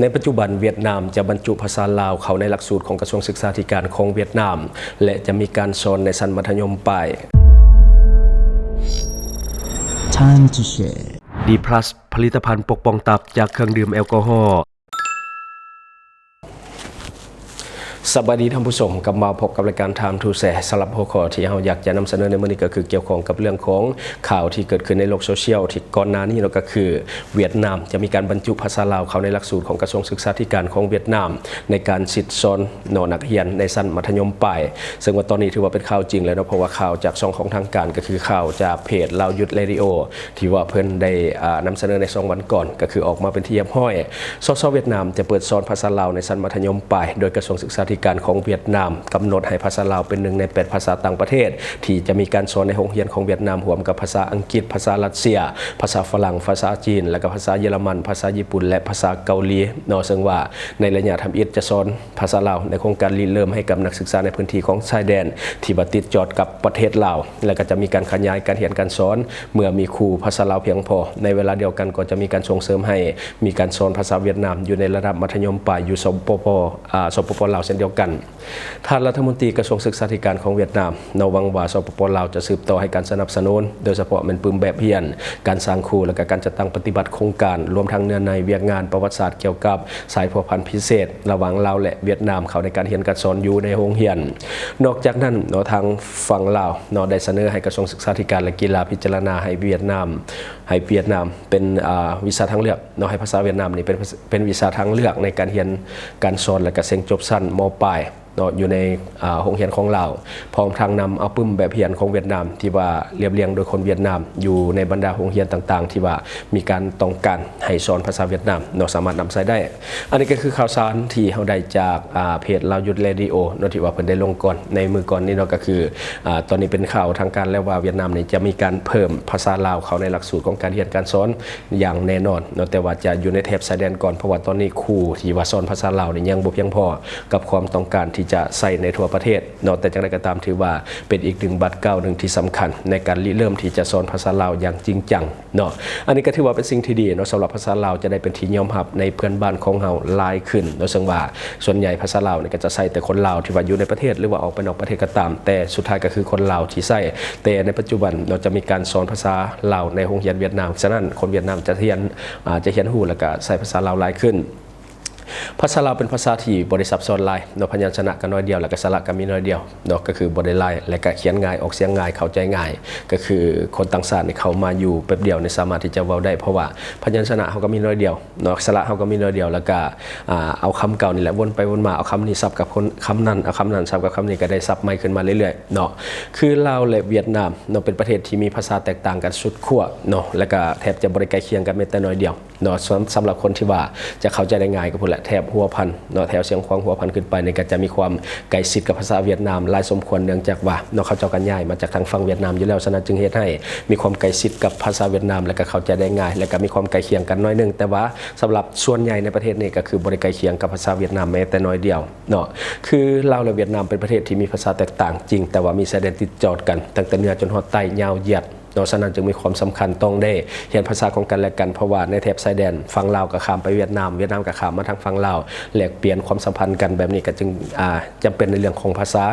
ในปัจจุบันเวียดนามจะบรรจุภาษาลาวเข้าในหลักสูตรของกระทรวงศึกษาธิการของเวียดนามและจะมีการสอนในชั้นมัธยมปลาย Time to share D+ ผลิตภัณฑ์ปกป้องตับจากเครื่องดื่มแอลกอฮอล์สวัสดีท่านผู้ชมกลับมาพบกับรายการ Time to Share สำหรับหัวข้อที่เราอยากจะนำเสนอในมื้อนี้ก็คือเกี่ยวข้องกับเรื่องของข่าวที่เกิดขึ้นในโลกโซเชียลที่ก่อนหน้านี้ก็คือเวียดนามจะมีการบรรจุภาษาลาวเข้าในหลักสูตรของกระทรวงศึกษาธิการของเวียดนามในการสิทธิ์สอนนักเรียนในชั้นมัธยมปลายซึ่งว่าตอนนี้ถือว่าเป็นข่าวจริงแล้วเพราะว่าข่าวจากช่องของทางการก็คือข่าวจากเพจลาวยุทธเรดิโอที่ว่าเพิ่นได้นำเสนอใน2 วันก่อนก็คือออกมาเป็นที่เรียบร้อยสสเวียดนามจะเปิดสอนภาษาลาวในชั้นมัธยมปลายโดยกระทรวงศึกษาธิการของเวียดนามกำหนดให้ภาษาลาวเป็น1 ใน 8 ภาษาต่างประเทศที่จะมีการสอนในโรงเรียนของเวียดนามรวมกับภาษาอังกฤษภาษารัสเซียภาษาฝรั่งภาษาจีนและก็ภาษาเยอรมันภาษาญี่ปุ่นและภาษาเกาหลีซึ่งว่าในระยะทำอิฐจะสอนภาษาลาวในโครงการริเริ่มให้กับนักศึกษาในพื้นที่ของชายแดนที่บัติดจอดกับประเทศลาวและก็จะมีการขยายการเรียนการสอนเมื่อมีครูภาษาลาวเพียงพอในเวลาเดียวกันก็จะมีการส่งเสริมให้มีการสอนภาษาเวียดนามอยู่ในระดับมัธยมปลายอยู่สปป.ลาวเช่นเดียวกันท่านรัฐมนตรีกระทรวงศึกษาธิการของเวียดนามหวังว่าสปป.ลาวจะสืบต่อให้การสนับสนุนโดยเฉพาะเป็นปืนแบบเพียนการสร้างครูและการจัดตั้งปฏิบัติโครงการรวมทั้งเนื้อในเวียกงานประวัติศาสตร์เกี่ยวกับสายพัวพันธุ์พิเศษระหว่างลาวและเวียดนามเขาในการเรียนการสอนอยู่ในโรงเรียนนอกจากนั้นทางฝั่งลาวได้เสนอให้กระทรวงศึกษาธิการและกีฬาพิจารณาให้เวียดนามเป็นวิชาทางเลือกให้ภาษาเวียดนามนี่เป็นวิชาทางเลือกในการเรียนการสอนและก็เซ็งจบสั้นม.ปลายอยู่ในโรงเรียนของเราพร้อมทางนำเอาปึ้มแบบเรียนของเวียดนามที่ว่าเรียบเรียงโดยคนเวียดนามอยู่ในบรรดาโรงเรียนต่างๆที่ว่ามีการต้องการให้สอนภาษาเวียดนามสามารถนำใช้ได้อันนี้ก็คือข่าวสารที่เราได้จากเพจลาวยุทธเรดิโอที่ว่าเพิ่นได้ลงก่อนในมือก่อนนี้ก็คือตอนนี้เป็นข่าวทางการแล้วว่าเวียดนามนี่จะมีการเพิ่มภาษาลาวเข้าในหลักสูตรของการเรียนการสอนอย่างแน่นอนแต่ว่าจะอยู่ในแถบชายแดนก่อนเพราะว่าตอนนี้ครูที่ว่าสอนภาษาลาวนี่ยังบ่เพียงพอกับความต้องการที่จะใส่ในทั่วประเทศแต่อย่างไรก็ตามถือว่าเป็นอีก1 บัตรเก้าหนึ่งที่สำคัญในการริเริ่มที่จะสอนภาษาลาวอย่างจริงจังอันนี้ก็ถือว่าเป็นสิ่งที่ดีสำหรับภาษาลาวจะได้เป็นที่ยอมรับในเพื่อนบ้านของเราหลายขึ้นซึ่งว่าส่วนใหญ่ภาษาลาวนี่ก็จะใส่แต่คนลาวที่ว่าอยู่ในประเทศหรือว่าออกไปนอกประเทศก็ตามแต่สุดท้ายก็คือคนลาวที่ใส่แต่ในปัจจุบันเราจะมีการสอนภาษาลาวในโรงเรียนเวียดนามฉะนั้นคนเวียดนามจะเรียนฮู้แล้วก็ใส่ภาษาลาวหลายขึ้นภาษาลาวเป็นภาษาที่บริษัทซ้อนลายพยัญชนะก็น้อยเดียวแล้วก็สระก็มีน้อยเดียวก็คือบริลายและก็เขียนง่ายออกเสียงง่ายเข้าใจง่ายก็คือคนต่างชาติเขามาอยู่แป๊บเดียวในสามารถที่จะเว้าได้เพราะว่าพยัญชนะเขาก็มีน้อยเดียวสระเขาก็มีน้อยเดียวแล้วก็เอาคำเก่านี่แหละวนไปวนมาเอาคำนี้ซับกับคำนั้นเอาคำนั้นซับกับคำนี้ก็ได้ซับใหม่ขึ้นมาเรื่อยๆคือลาวและเวียดนามเป็นประเทศที่มีภาษาแตกต่างกันสุดขั้วแล้วก็แทบจะบริใกล้เคียงกันแม้แต่น้อยเดียวสำหรับคนที่ว่าจะเข้าใจได้ง่ายก็พูดแหละแถบหัวพันแถวเสียงควางหัวพันขึ้นไปในก็จะมีความใกล้ชิดกับภาษาเวียดนามหลายสมควรเนื่องจากว่าเขาเจ้ากันย้ายมาจากทางฝั่งเวียดนามอยู่แล้วฉะนั้นจึงเหตุให้มีความใกล้ชิดกับภาษาเวียดนามและก็เข้าใจได้ง่ายและก็มีความใกล้เคียงกันน้อยนึงแต่ว่าสำหรับส่วนใหญ่ในประเทศนี้ก็คือบริใกล้เคียงกับภาษาเวียดนามแม้แต่น้อยเดียวคือลาวและเวียดนามเป็นประเทศที่มีภาษาแตกต่างจริงแต่ว่ามีชายแดนติดจอดกันตั้งแต่เหนือจนฮอดใต้ยาวเหยียดฉะนั้นจึงมีความสำคัญต้องได้เรียนภาษาของกันและกันเพราะว่าในแถบชายแดนฝั่งลาวก็ข้ามไปเวียดนามก็ข้ามมาทางฝั่งลาวแลกเปลี่ยนความสัมพันธ์กันแบบนี้ก็จึงจำเป็นในเรื่องของภาษา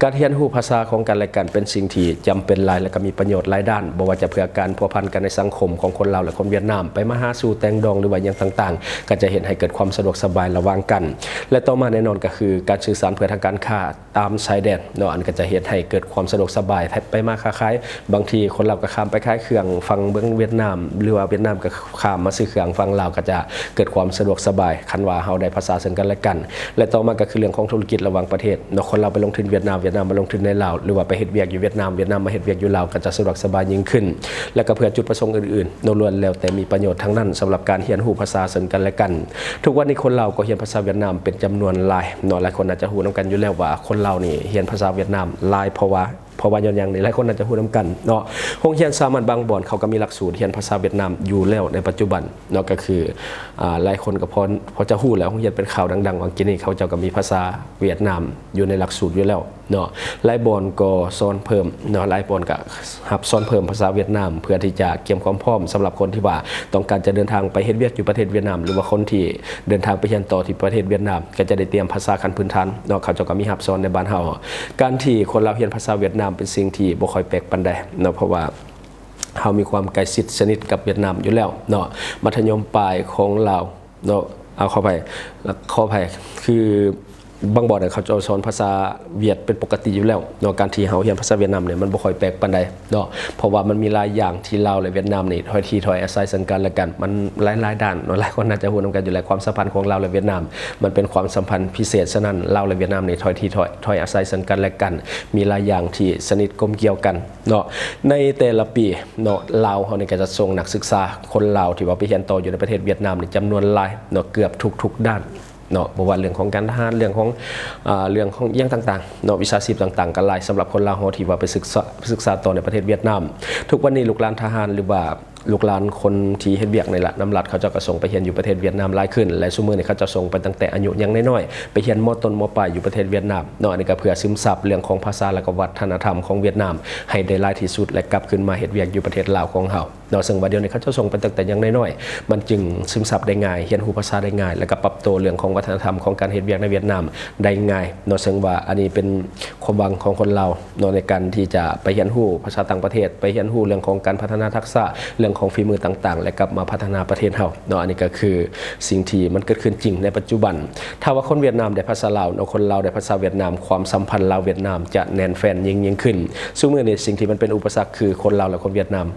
การเรียนรู้ภาษาของกันและกันเป็นสิ่งที่จำเป็นหลายและก็มีประโยชน์หลายด้านบ่ว่าจะเพื่อการพัวพันกันในสังคมของคนลาวและคนเวียดนามไปมาหาสู่แต่งดองหรือว่าอย่างต่างๆก็จะเห็นให้เกิดความสะดวกสบายระหว่างกันและต่อมาแน่นอนก็คือการสื่อสารเพื่อทางการค้าตามชายแดนอันก็จะเห็นให้เกิดความสะดวกสบายไปมาค้าขายบางทีคนลาวก็ข้ามไปขายเครื่องฟังเบื้องเวียดนามหรือว่าเวียดนามก็ข้ามมาซื้อเครื่องฟังลาวก็จะเกิดความสะดวกสบายคันว่าเฮาได้ภาษาซึ่งกันและกันและต่อมาก็คือเรื่องของธุรกิจระหว่างประเทศคนเราไปลงทุนเวียดนามมาลงทุนในลาวหรือว่าไปเฮ็ดเวียกอยู่เวียดนามมาเฮ็ดเวียกอยู่ลาวก็จะสะดวกสบายยิ่งขึ้นและก็เพื่อจุดประสงค์อื่นๆล้วนแล้วแต่มีประโยชน์ทั้งนั้นสำหรับการเรียนรู้ภาษาซึ่งกันและกันทุกวันนี้คนลาวก็เรียนภาษาเวียดนามเป็นจำนวนหลายหลายคนอาจจะรู้นํกันอยู่แล้วว่าคนลาวนี่เรียนภาษาเวียดนามหลายเพราะว่าอย่างนี้หลายคนอาจจะพูดนำกันโรงเรียนสามัญบางบ่อนเขาก็มีหลักสูตรเรียนภาษาเวียดนามอยู่แล้วในปัจจุบันก็คือหลายคนก็พอจะพูดแล้วโรงเรียนเป็นข่าวดังๆว่ากินนี่เขาจะก็มีภาษาเวียดนามอยู่ในหลักสูตรอยู่แล้ว เนาะหลายบอนก็สอนเพิ่มเนาะหลายบอนก็รับสอนเพิ่มภาษาเวียดนามเพื่อที่จะเตรียมความพร้อมสำหรับคนที่ว่าต้องการจะเดินทางไปเฮ็ดเวียกอยู่ประเทศเวียดนามหรือว่าคนที่เดินทางไปเรียนต่อที่ประเทศเวียดนามก็จะได้เตรียมภาษาขั้นพื้นฐานเนาะเขาเจ้าก็มีรับสอนในบ้านเฮาการที่คนเราเรียนภาษาเวียดนามเป็นสิ่งที่บ่ค่อยแปลกปานใดเนาะเพราะว่าเฮามีความใกล้ชิดสนิทกับเวียดนามอยู่แล้วเนาะมัธยมปลายของเราเนาะเอาเข้าไปแล้วเข้าไปคือบางบ่อนเขาจะสอนภาษาเวียดเป็นปกติอยู่แล้วเนาะการที่เฮาเรียนภาษาเวียดนามเนี่ยมันบ่ค่อยแปลกปานใดเนาะเพราะว่ามันมีหลายอย่างที่ลาวและเวียดนามนี่ถอยทีถอยอาศัยซึ่งกันและกันมันหลายด้านเนาะหลายคนน่าจะฮู้นำกันอยู่แล้วความสัมพันธ์ของลาวและเวียดนามมันเป็นความสัมพันธ์พิเศษฉะนั้นลาวและเวียดนามนี่ถอยทีถอยอาศัยซึ่งกันและกันมีหลายอย่างที่สนิทกลมเกี่ยวกันเนาะในแต่ละปีเนาะลาวเฮานี่ก็จะส่งนักศึกษาคนลาวที่ว่าไปเรียนต่ออยู่ในประเทศเวียดนามนี่จำนวนหลายเนาะเกือบทุกด้านเนาะบอกว่าเรื่องของการทหารเรื่องของเรื่องต่างๆเนาะวิชาชีพต่างๆกันหลายสำหรับคนลาวเฮาที่ว่าไปศึกษาต่อในประเทศเวียดนามทุกวันนี้ลูกหลานทหารหรือว่าลูกหลานคนที่เฮ็ดเวียกในละน้ำรัดเขาจะกระส่งไปเรียนอยู่ประเทศเวียดนามหลายขึ้นและซุมื้อนี้เขาจะส่งไปตั้งแต่อายุยังน้อยๆไปเรียนม.ต้นม.ปลายอยู่ประเทศเวียดนามเนาะอันนี้ก็เพื่อซึมซับเรื่องของภาษาและก็วัฒนธรรมของเวียดนามให้ได้หลายที่สุดและกลับขึ้นมาเฮ็ดเวียกอยู่ประเทศลาวของเฮาเนาะซึ่งว่าเดี๋ยวนี้เขาจะส่งไปตั้งแต่ยังน้อยๆมันจึงซึมซับได้ง่ายเรียนรู้ภาษาได้ง่ายแล้วก็ปรับตัวเรื่องของวัฒนธรรมของการเฮ็ดเวียกในเวียดนามได้ง่ายเนาะซึ่งว่าอันนี้เป็นความหวังของคนลาวเนาะในการที่จะไปเรียนรู้ภาษาต่างประเทศไปเรียนรู้เรื่องของการพัฒนาทักษะเรื่องของฝีมือต่างๆและกลับมาพัฒนาประเทศเฮาเนาะอันนี้ก็คือสิ่งที่มันเกิดขึ้นจริงในปัจจุบันถ้าว่าคนเวียดนามได้ภาษาลาวเนาะคนลาวได้ภาษาเวียดนามความสัมพันธ์ลาวเวียดนามจะแน่นแฟ้นยิ่งขึ้นซึ่งเมื่อนี้สิ่งที่มันเป็นอุปสรรคคือคนลาวและคนเวียดนา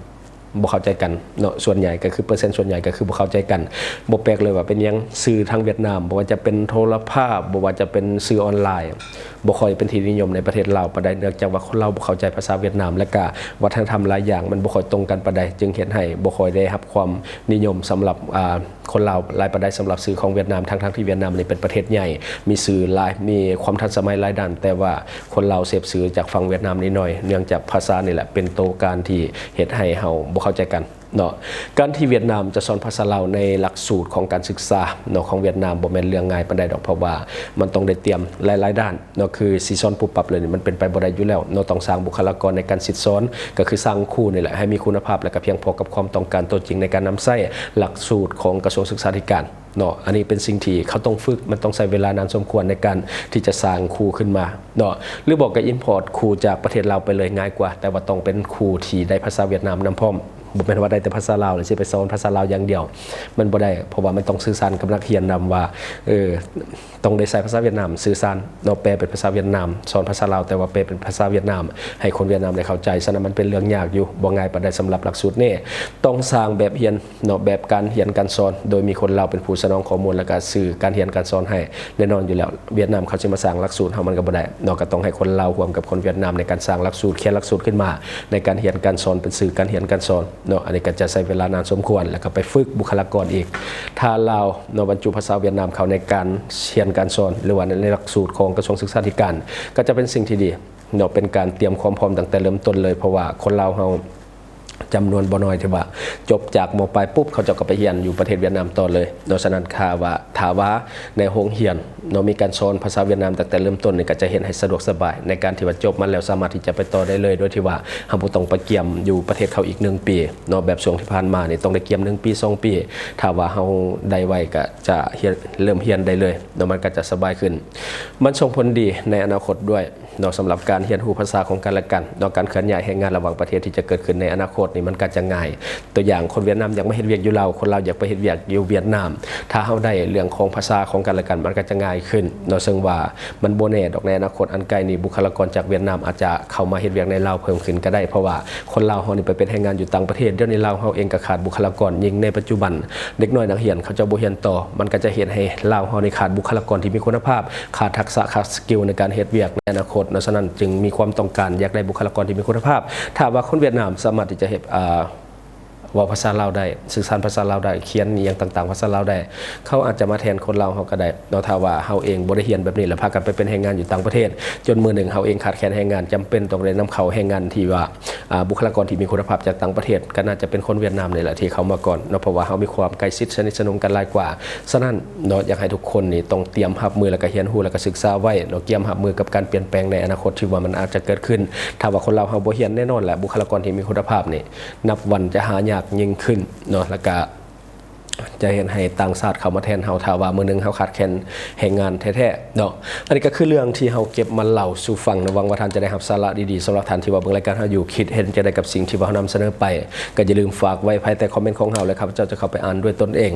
มบ่เข้าใจกันเนาะส่วนใหญ่ก็คือเปอร์เซ็นต์ส่วนใหญ่ก็คือบ่เข้าใจกันบ่แปลกเลยว่าเป็นยังสื่อทางเวียดนามบ่ว่าจะเป็นโทรภาพบ่ว่าจะเป็นสื่อออนไลน์บ่ค่อยเป็นที่นิยมในประเทศลาวปานใดเนื่องจากว่าคนลาวบ่เข้าใจภาษาเวียดนามและก็วัฒนธรรมหลายอย่างมันบ่ค่อยตรงกันปานใดจึงเฮ็ดให้บ่ค่อยได้รับความนิยมสำหรับคนลาวหลายปานใดสำหรับสื่อของเวียดนามทั้งที่เวียดนามนี่เป็นประเทศใหญ่มีสื่อหลายมีความทันสมัยหลายด้านแต่ว่าคนลาวเสพสื่อจากฝั่งเวียดนามนิดหน่อยเนื่องจากภาษานี่แหละเป็นตัวการที่เฮ็ดให้เฮาบ่เข้าใจกันเนาะการที่เวียดนามจะสอนภาษาลาวในหลักสูตรของการศึกษาเนาะของเวียดนามบ่แม่นเรื่องง่ายปานใดดอกเพราะว่ามันต้องได้เตรียมหลายๆด้านเนาะคือสิสอนปุ๊บปั๊บเลยนี่มันเป็นไปบ่ได้อยู่แล้วเนาะต้องสร้างบุคลากรในการสิสอนก็คือสร้างครูนี่แหละให้มีคุณภาพและก็เพียงพอกับความต้องการตัวจริงในการนำใช้หลักสูตรของกระทรวงศึกษาธิการเนาะอันนี้เป็นสิ่งที่เขาต้องฝึกมันต้องใช้เวลานานสมควรในการที่จะสร้างครูขึ้นมาเนาะหรือบอกกับอินพอร์ตครูจากประเทศลาวไปเลยง่ายกว่าแต่ว่าต้องเป็นครูที่ได้ภาษาเวียดนามนำพร้อมบ่แม่นว่าได้แต่ภาษาลาวเลยสิไปสอนภาษาลาวอย่างเดียวมันบ่ได้เพราะว่ามันต้องสื่อสารกับนักเรียนนำว่าต้องได้ใช้ภาษาเวียดนามสื่อสารเนาะแปลเป็นภาษาเวียดนามสอนภาษาลาวแต่ว่าแปลเป็นภาษาเวียดนามให้คนเวียดนามได้เข้าใจฉะนั้นมันเป็นเรื่องยากอยู่บ่ง่ายปานใดสำหรับหลักสูตรนี้ต้องสร้างแบบเรียนเนาะแบบการเรียนการสอนโดยมีคนลาวเป็นผู้สนองข้อมูลและก็สื่อการเรียนการสอนให้แน่นอนอยู่แล้วเวียดนามเขาสิมาสร้างหลักสูตรเฮามันก็บ่ได้เนาะก็ต้องให้คนลาวร่วมกับคนเวียดนามในการสร้างหลักสูตรเขียนหลักสูตรขึ้นมาในการเรียนการสอนเป็นสื่อการเรียนการสอนเนาะอันนี้ก็จะใช้เวลานานสมควรแล้วก็ไปฝึกบุคลากรอีกถ้าลาวเนาะบรรจุภาษาเวียดนามเขาในการเรียนการสอนหรือว่าในหลักสูตรของกระทรวงศึกษาธิการก็จะเป็นสิ่งที่ดีเนาะเป็นการเตรียมความพร้อมตั้งแต่เริ่มต้นเลยเพราะว่าคนลาวเฮาจำนวนบ่น้อยที่ว่าจบจากม.ปลายปุ๊บเขาจะก็ไปเรียนอยู่ประเทศเวียดนามต่อเลยโดยฉะนั้นถ้าว่าในโรงเรียนเนาะมีการสอนภาษาเวียดนามตั้งแต่เริ่มต้นนี่ก็จะเห็นให้สะดวกสบายในการที่ว่าจบมาแล้วสามารถที่จะไปต่อได้เลยโดยที่ว่าเฮาบ่ต้องไปเกี่ยมอยู่ประเทศเขาอีก1ปีเนาะแบบช่วงที่ผ่านมานี่ต้องได้เกี่ยม1ปี2ปีถ้าว่าเฮาได้ไว้ก็จะเริ่มเรียนได้เลยเนาะมันก็จะสบายขึ้นมันส่งผลดีในอนาคตด้วยเนาะสำหรับการเรียนรู้ภาษาของกันและกันเนาะการเคลื่อนย้ายแรงงานระหว่างประเทศที่จะเกิดขึ้นในอนาคตนี่มันก็จะง่ายตัวอย่างคนเวียดนามอยากมาเฮ็ดเวียกอยู่ลาวคนลาวอยากไปเฮ็ดเวียกอยู่เวียดนามถ้าเฮาได้เรื่องของภาษาของกันและกันมันก็จะง่ายขึ้นเนาะซึ่งว่ามันบ่แน่ดอกในอนาคตอันไกลนี่บุคลากรจากเวียดนามอาจจะเข้ามาเฮ็ดเวียกในลาวเพิ่มขึ้นก็ได้เพราะว่าคนลาวเฮานี่ไปเป็นแรงงานอยู่ต่างประเทศเดี๋ยวนี้ลาวเฮาเองก็ขาดบุคลากรยิ่งในปัจจุบันเด็กน้อยนักเรียนเขาจะบ่เรียนต่อมันก็จะเฮ็ดให้ลาวเฮานี่ขาดบุคลากรที่มีคุณภาพขาดทักษะขาดสกิลในการเฮ็ดเวียกในอนาคตเนาะฉะนั้นจึงมีความต้องการอยากได้บุคลากรที่มีคุณภาพถ้าว่าคนเวียดนามสามารถที่จะเฮ็ด เว่าภาษาลาวได้สื่อสารภาษาลาวได้เขียนอหยังต่างๆภาษาลาวได้เขาอาจจะมาแทนคนลาวเฮาก็ได้เนาะถ้าว่าเฮาเองบ่ได้เรียนแบบนี้แล้วพากันไปเป็นแรงงานอยู่ต่างประเทศจนมื้อหนึ่งเฮาเองขาดแคลนแรงงานจำเป็นต้องได้นำเข้าแรงงานที่ว่าบุคลากรที่มีคุณภาพจากต่างประเทศก็น่าจะเป็นคนเวียดนามนี่แหละที่เขามาก่อนเนาะเพราะว่าเฮามีความใกล้ชิดสนิทสนมกันหลายกว่าฉะนั้นเนาะอยากให้ทุกคนนี่ต้องเตรียมรับมือแล้วก็เรียนรู้แล้วก็ศึกษาไว้เนาะเตรียมรับมือกับการเปลี่ยนแปลงในอนาคตที่ว่ามันอาจจะเกิดขึ้นถ้าว่าคนลาวเฮาบ่เรียนแน่นอนแหละบุคลากรที่มีคุณภาพนี่นับวันจะหายากยิ่งขึ้นเนาะแล้วก็จะเห็นให้ต่างชาติเข้ามาแทนเฮาถ้าว่ามื้อนึงเฮาขาดแคลนแรงงานแท้ๆเนาะอันนี้ก็คือเรื่องที่เฮาเก็บมาเล่าสู่ฟังนะหวังว่าท่านจะได้รับสาระดีๆสำหรับท่านที่ว่าเบิ่งรายการเฮาอยู่คิดเห็นจะได้กับสิ่งที่ว่าเฮานำเสนอไปก็อย่าลืมฝากไว้ภายใต้คอมเมนต์ของเฮาเลยครับเจ้าจะเข้าไปอ่านด้วยตนเอง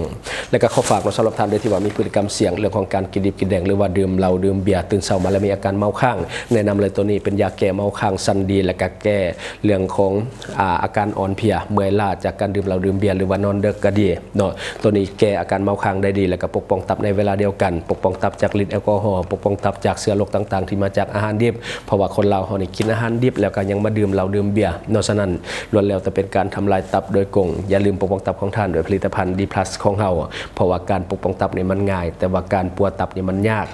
แล้วก็ขอฝากสำหรับท่านด้วยที่ว่ามีพฤติกรรมเสี่ยงเรื่องของการกินดิบกินแดงหรือว่าดื่มเหล้าดื่มเบียร์ตื่นเช้ามาแล้วมีอาการเมาค้างแนะนำเลยตัวนี้เป็นยาแก้เมาค้างซันดีและก็แก้เรื่องของอาการอ่อนเพลียเมื่อยล้าจากการดื่มเหล้าดื่มเบียร์หรือว่านอนดึกก็ดีเนาะตัวนี้แก้อาการเมาค้างได้ดีแล้วก็ปกป้องตับในเวลาเดียวกันปกป้องตับจากฤทธิ์แอลกอฮอล์ปกป้องตับจากเชื้อโรคต่างๆที่มาจากอาหารดิบเพราะว่าคนเราเฮานี่กินอาหารดิบแล้วก็ยังมาดื่มเหล้าดื่มเบียร์นอกจากนั้นล้วนแล้วแต่เป็นการทำลายตับโดยกงอย่าลืมปกป้องตับของท่านด้วยผลิตภัณฑ์ D+ ของเฮาเพราะว่าการปกป้องตับนี่มันง่ายแต่ว่าการปัวตับนี่มันยาก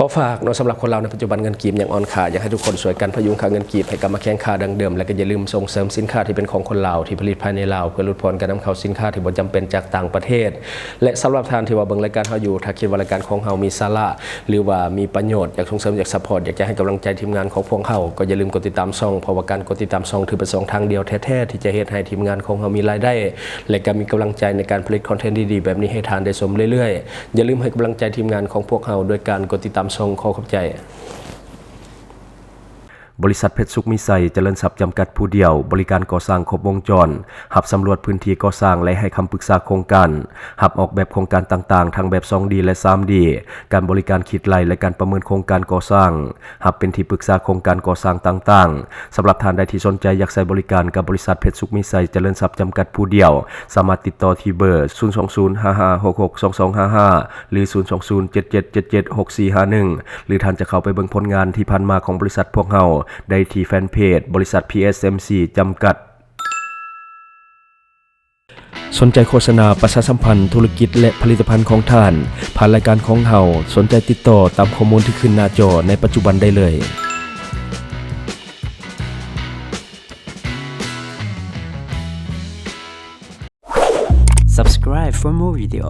ขอฝากเนาะสำหรับคนเราในปัจจุบันเงินกีบยังอ่อนค่าอยากให้ทุกคนช่วยกันพยุงค่าเงินกีบให้กลับมาแข็งค่าดังเดิมและก็อย่าลืมส่งเสริมสินค้าที่เป็นของคนลาวที่ผลิตภายในลาวเพื่อลดพรการนำเข้าสินค้าที่บ่จำเป็นจากต่างประเทศและสำหรับท่านที่ว่าเบิ่งรายการเฮาอยู่ถ้าคิดว่ารายการของเฮามีสาระหรือว่ามีประโยชน์อยากส่งเสริมอยากซัพพอร์ตอยากจะให้กำลังใจทีมงานของพวกเฮาก็อย่าลืมกดติดตามช่องเพราะว่าการกดติดตามช่องถือเป็นช่องทางเดียวแท้ๆที่จะเฮ็ดให้ทีมงานของเฮามีรายได้และก็มีกำลังใจในการผลิตคอนเทนต์ดีๆแบบนี้ให้ท่านได้ชมเรื่อยๆอย่าลืมให้กำลังใจทีมงานของพวกเฮาโดยการกดติดตามช่องขอขอบใจบริษัทเพชรสุขมิไซเจริญทรัพย์จำกัดผู้เดียวบริการก่อสร้างครบวงจรหับสำรวจพื้นที่ก่อสร้างและให้คำปรึกษาโครงการหับออกแบบโครงการต่างๆทั้งแบบ 2D และ 3D การบริการคิดไล่และการประเมินโครงการก่อสร้างหับเป็นที่ปรึกษาโครงการก่อสร้างต่างๆสำหรับท่านใดที่สนใจอยากใช้บริการกับบริษัทเพชรสุขมิไซเจริญทรัพย์จำกัดผู้เดียวสามารถติดต่อที่เบอร์ 02055662255 หรือ 02077776451 หรือท่านจะเข้าไปเบิ่งผลงานที่ผ่านมาของบริษัทพวกเฮาได้ที่แฟนเพจบริษัท PSMC จำกัดสนใจโฆษณาประชาสัมพันธ์ธุรกิจและผลิตภัณฑ์ของท่านผ่านรายการของเฮาสนใจติดต่อตามข้อมูลที่ขึ้นหน้าจอในปัจจุบันได้เลย Subscribe for more video.